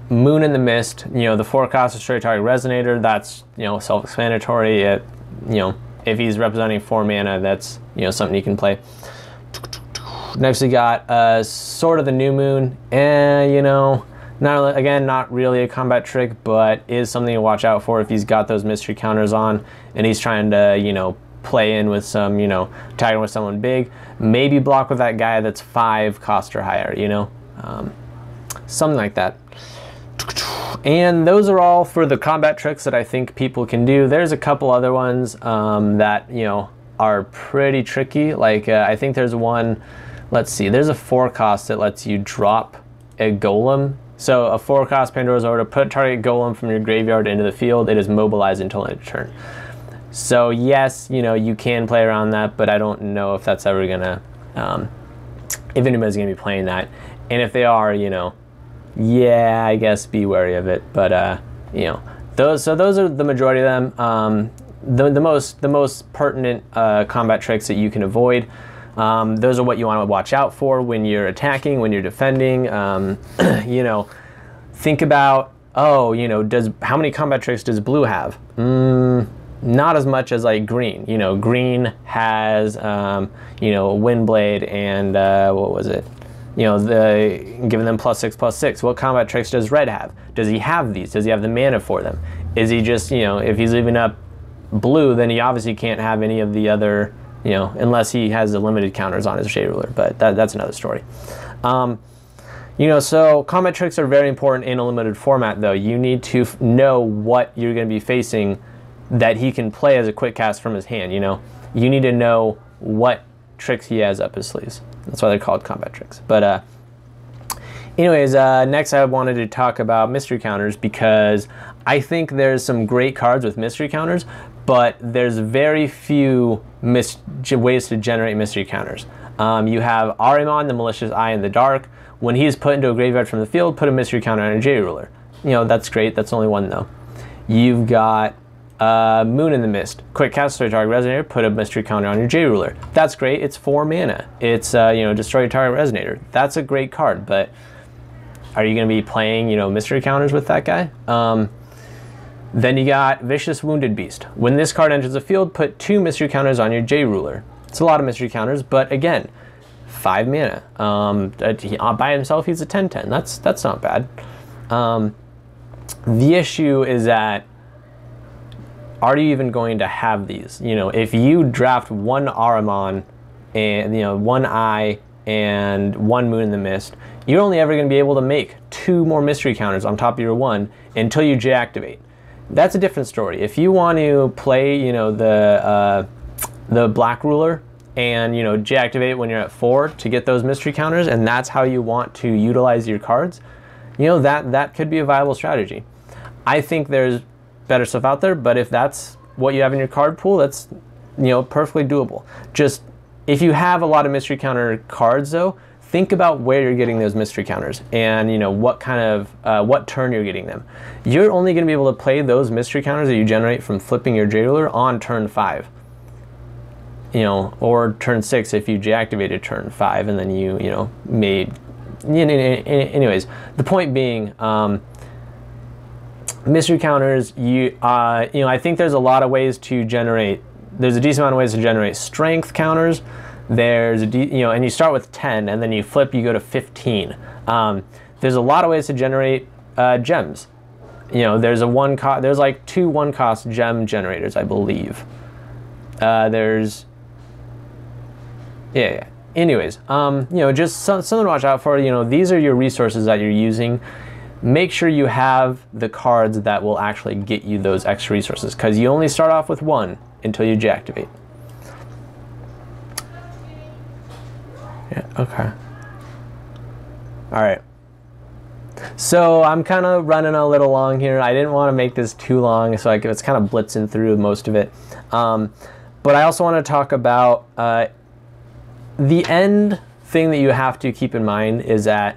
Moon in the Mist. You know, the 4-cost destroy target resonator. That's, you know, self-explanatory. You know, if he's representing 4 mana, that's, you know, something you can play. Next, we got Sword of the New Moon, and you know, not really a combat trick, but is something to watch out for if he's got those mystery counters on and he's trying to, you know, play in with some, you know, tagging with someone big. Maybe block with that guy that's 5 cost or higher, you know, something like that. And those are all for the combat tricks that I think people can do. There's a couple other ones that, you know, are pretty tricky. Like I think there's one, let's see, there's a 4-cost that lets you drop a golem. So a 4-cost Pandora's Order, put target golem from your graveyard into the field. It is mobilized until end of turn. So yes, you know, you can play around that, but I don't know if that's ever gonna, if anybody's gonna be playing that. And if they are, you know, yeah, I guess be wary of it. But you know, those are the majority of them. The most pertinent combat tricks that you can avoid. Those are what you want to watch out for when you're attacking, when you're defending. You know, think about, oh, you know, how many combat tricks does blue have? Not as much as like green. You know, green has you know, Windblade and what was it? You know, giving them +6/+6. What combat tricks does red have? Does he have these? Does he have the mana for them? Is he just, you know, if he's leaving up blue, then he obviously can't have any of the other, you know, unless he has the limited counters on his Shade Ruler, but that's another story. You know, so combat tricks are very important in a limited format, though. You need to know what you're going to be facing that he can play as a quick cast from his hand, you know. You need to know what tricks he has up his sleeves. That's why they're called combat tricks. But anyways, next I wanted to talk about mystery counters, because I think there's some great cards with mystery counters, but there's very few ways to generate mystery counters. You have Ahriman, the Malicious Eye in the Dark. When he's put into a graveyard from the field, put a mystery counter on a J Ruler. You know, that's great. That's only one, though. You've got Moon in the Mist. Quick cast, destroy target resonator, put a mystery counter on your J Ruler. That's great. It's 4 mana. It's, you know, destroy target resonator. That's a great card, but are you going to be playing, you know, mystery counters with that guy? Then you got Vicious Wounded Beast. When this card enters the field, put 2 mystery counters on your J Ruler. It's a lot of mystery counters, but again, 5 mana. By himself, he's a 10/10. That's not bad. The issue is that are you even going to have these? You know, if you draft one Ahriman and, you know, one Eye and one Moon in the Mist, you're only ever going to be able to make 2 more mystery counters on top of your 1 until you J-activate. That's a different story. If you want to play, you know, the Black Ruler and, you know, J-activate when you're at 4 to get those mystery counters, and that's how you want to utilize your cards, you know, that could be a viable strategy. I think there's better stuff out there, but if that's what you have in your card pool, that's, you know, perfectly doable. Just, if you have a lot of mystery counter cards though, think about where you're getting those mystery counters and, you know, what kind of, what turn you're getting them. You're only going to be able to play those mystery counters that you generate from flipping your J-Ruler on turn 5. You know, or turn 6 if you J-activated turn 5 and then you know, made, anyways, the point being, mystery counters, you know, I think there's a lot of ways to generate, there's a decent amount of ways to generate strength counters. There's you know, and you start with 10 and then you flip, you go to 15. There's a lot of ways to generate gems. You know, there's there's like 2 1-cost gem generators, I believe. There's, yeah. Anyways, you know, just something to watch out for. You know, these are your resources that you're using. Make sure you have the cards that will actually get you those extra resources, because you only start off with 1 until you J-activate. Yeah, okay. All right. So I'm kind of running a little long here. I didn't want to make this too long, so it's kind of blitzing through most of it. But I also want to talk about the end thing that you have to keep in mind is that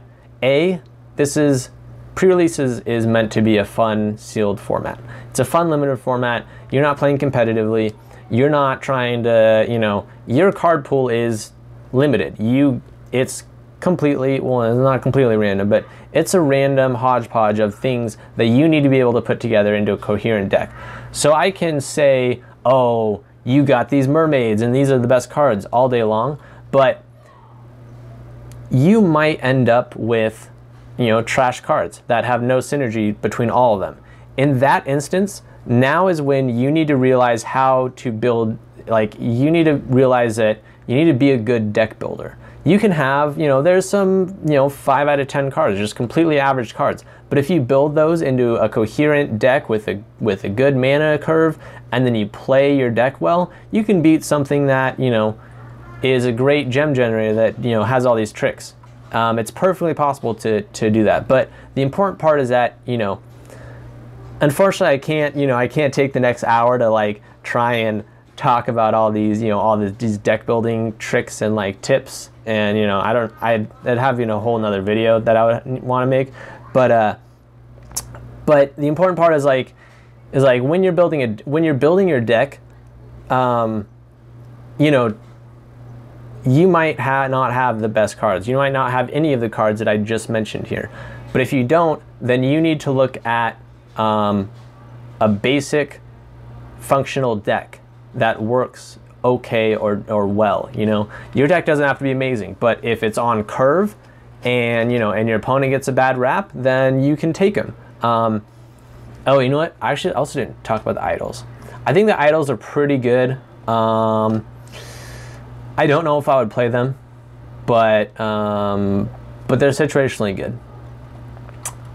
pre-releases is meant to be a fun sealed format. It's a fun limited format. You're not playing competitively. You're not trying to, you know, your card pool is limited. It's completely, well, it's not completely random, but it's a random hodgepodge of things that you need to be able to put together into a coherent deck. So I can say, oh, you got these mermaids and these are the best cards all day long, but you might end up with, you know, trash cards that have no synergy between all of them. In that instance, now is when you need to realize how to build, like, you need to realize that you need to be a good deck builder. You can have, you know, there's some, you know, 5 out of 10 cards, just completely average cards. But if you build those into a coherent deck with a good mana curve, and then you play your deck well, you can beat something that, you know, is a great gem generator that, you know, has all these tricks. It's perfectly possible to do that. But the important part is that, you know, unfortunately I can't take the next hour to like try and talk about all these, you know, these deck building tricks and like tips. And, you know, I'd have, you know, a whole nother video that I would want to make. But the important part is like when you're building your deck, you know, you might not have the best cards. You might not have any of the cards that I just mentioned here. But if you don't, then you need to look at a basic functional deck that works okay or well. You know, your deck doesn't have to be amazing, but if it's on curve and, you know, and your opponent gets a bad rap, then you can take them. Oh, you know what? I actually also didn't talk about the idols. I think the idols are pretty good. I don't know if I would play them, but they're situationally good.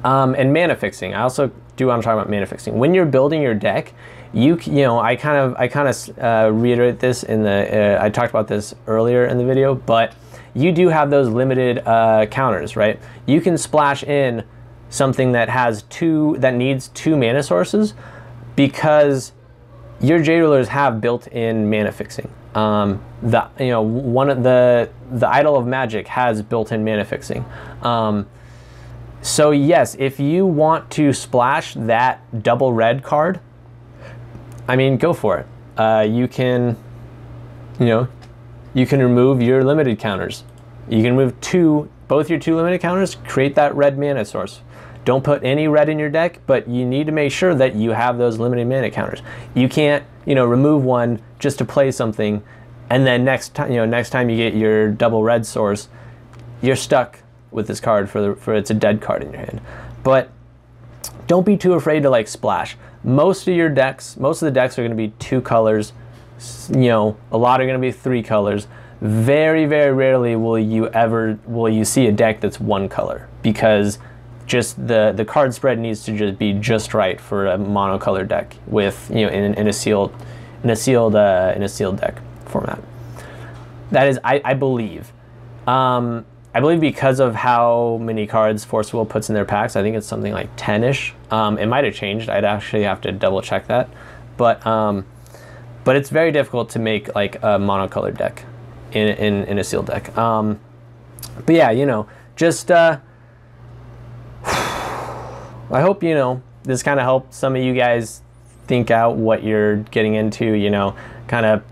And mana fixing. I also do want to talk about mana fixing. When you're building your deck, you know, I kind of reiterate this in the I talked about this earlier in the video, but you do have those limited counters, right? You can splash in something that needs 2 mana sources because your J-Rulers have built-in mana fixing. The Idol of Magic has built-in mana fixing. So yes, if you want to splash that double red card, I mean, go for it. You can remove your limited counters. You can remove both your 2 limited counters, create that red mana source. Don't put any red in your deck, but you need to make sure that you have those limited mana counters. You can't, you know, remove one just to play something, and then next time you get your double red source, you're stuck with this card for it's a dead card in your hand. But don't be too afraid to like splash. Most of the decks are going to be 2 colors. You know, a lot are going to be 3 colors. Very, very rarely will you see a deck that's 1 color, because just the card spread needs to just be just right for a monocolor deck with, you know, in a sealed deck format. That is, I believe. I believe because of how many cards Force Will puts in their packs, I think it's something like 10-ish. It might have changed. I'd actually have to double check that. But it's very difficult to make like a monocolored deck in a sealed deck. But yeah, you know, just I hope, you know, this kind of helped some of you guys think out what you're getting into. You know, kind of,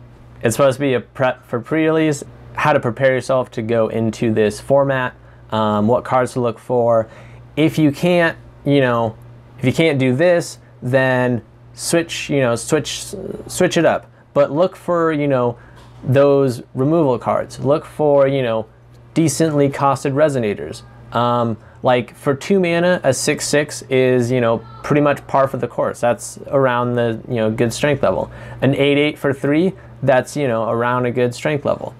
it's supposed to be a prep for pre-release, how to prepare yourself to go into this format, what cards to look for. If you can't, you know, if you can't do this, then switch it up. But look for, you know, those removal cards. Look for, you know, decently costed resonators. Like for 2 mana, a 6/6 is, you know, pretty much par for the course. That's around the, you know, good strength level. An 8/8 for 3, that's, you know, around a good strength level.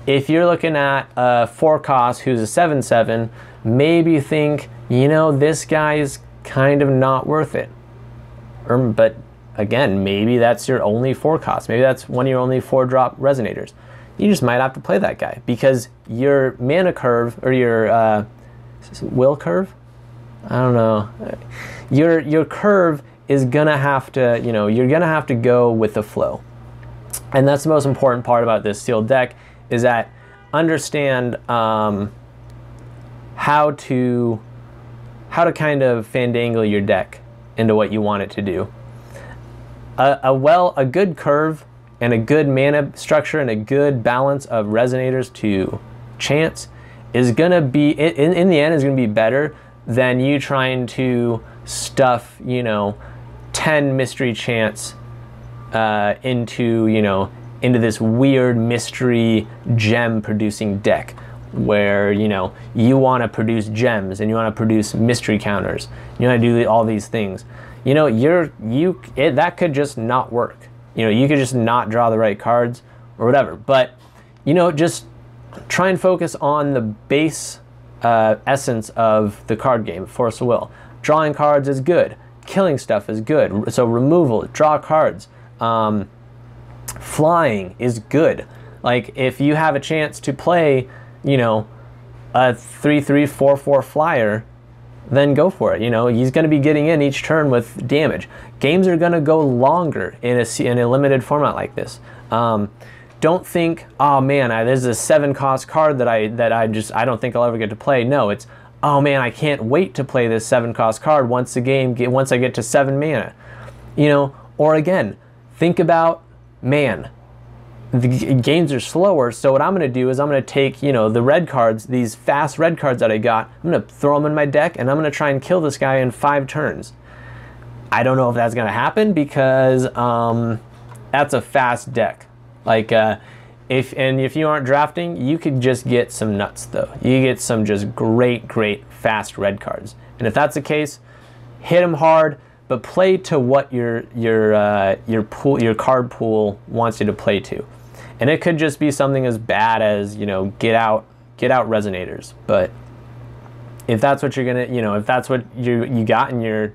If you're looking at a 4 cost who's a 7/7, maybe think, you know, this guy is kind of not worth it. But again, maybe that's your only 4 cost. Maybe that's one of your only 4-drop resonators. You just might have to play that guy because your mana curve, or your will curve? I don't know. Your curve is gonna have to, you know, you're gonna have to go with the flow. And that's the most important part about this sealed deck, is that understand how to kind of fandangle your deck into what you want it to do. A good curve and a good mana structure and a good balance of resonators to chance is gonna be, in the end, is gonna be better than you trying to stuff, you know, 10 mystery chants into, you know, into this weird mystery gem producing deck where, you know, you want to produce gems and you want to produce mystery counters. You want to do all these things. You know, that could just not work. You know, you could just not draw the right cards or whatever. But, you know, just try and focus on the base essence of the card game, Force of Will. Drawing cards is good. Killing stuff is good. So removal, draw cards. Flying is good. Like if you have a chance to play, you know, a 3/3, 4/4 flyer, then go for it. You know, he's going to be getting in each turn with damage. Games are going to go longer in a limited format like this. Don't think, oh man, there's a 7-cost card that I don't think I'll ever get to play. No, it's, oh man, I can't wait to play this 7-cost card once I get to 7 mana. You know, or again, think about, man, the games are slower, so what I'm going to do is I'm going to take, you know, the red cards, these fast red cards that I got, I'm going to throw them in my deck, and I'm going to try and kill this guy in 5 turns. I don't know if that's going to happen because that's a fast deck. Like, if you aren't drafting, you could just get some nuts, though. You get some just great fast red cards. And if that's the case, hit them hard, but play to what your card pool wants you to play to. And it could just be something as bad as, you know, get out resonators. But if that's what you're gonna, you know, if that's what you got in your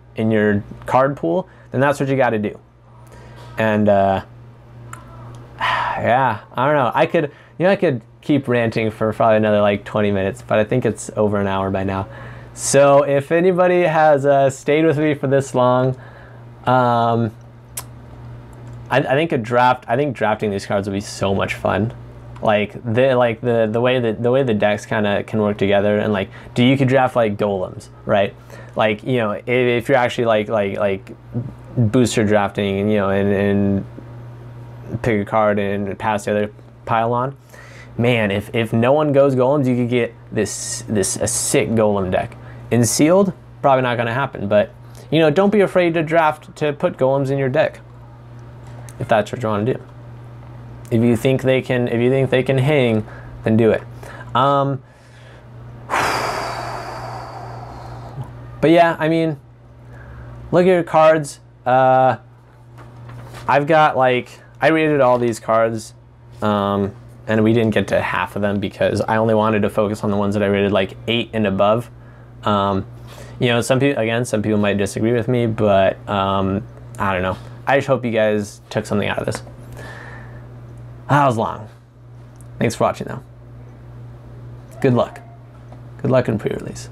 card pool, then that's what you got to do. And yeah, I don't know. I could keep ranting for probably another like 20 minutes, but I think it's over an hour by now. So if anybody has stayed with me for this long, I think drafting these cards would be so much fun. Like the way the decks kind of can work together, and like, you could draft like golems, right? Like, you know, if you're actually like booster drafting, and, you know, and pick a card and pass the other pile on. Man, if no one goes golems, you could get a sick golem deck. In sealed, probably not going to happen, but, you know, don't be afraid to put golems in your deck if that's what you want to do. If you think they can hang, then do it. But yeah, I mean, look at your cards. I've got like, I rated all these cards, and we didn't get to half of them because I only wanted to focus on the ones that I rated like 8 and above. You know, some people might disagree with me, but I don't know. I just hope you guys took something out of this. That was long. Thanks for watching though. Good luck. Good luck in pre-release.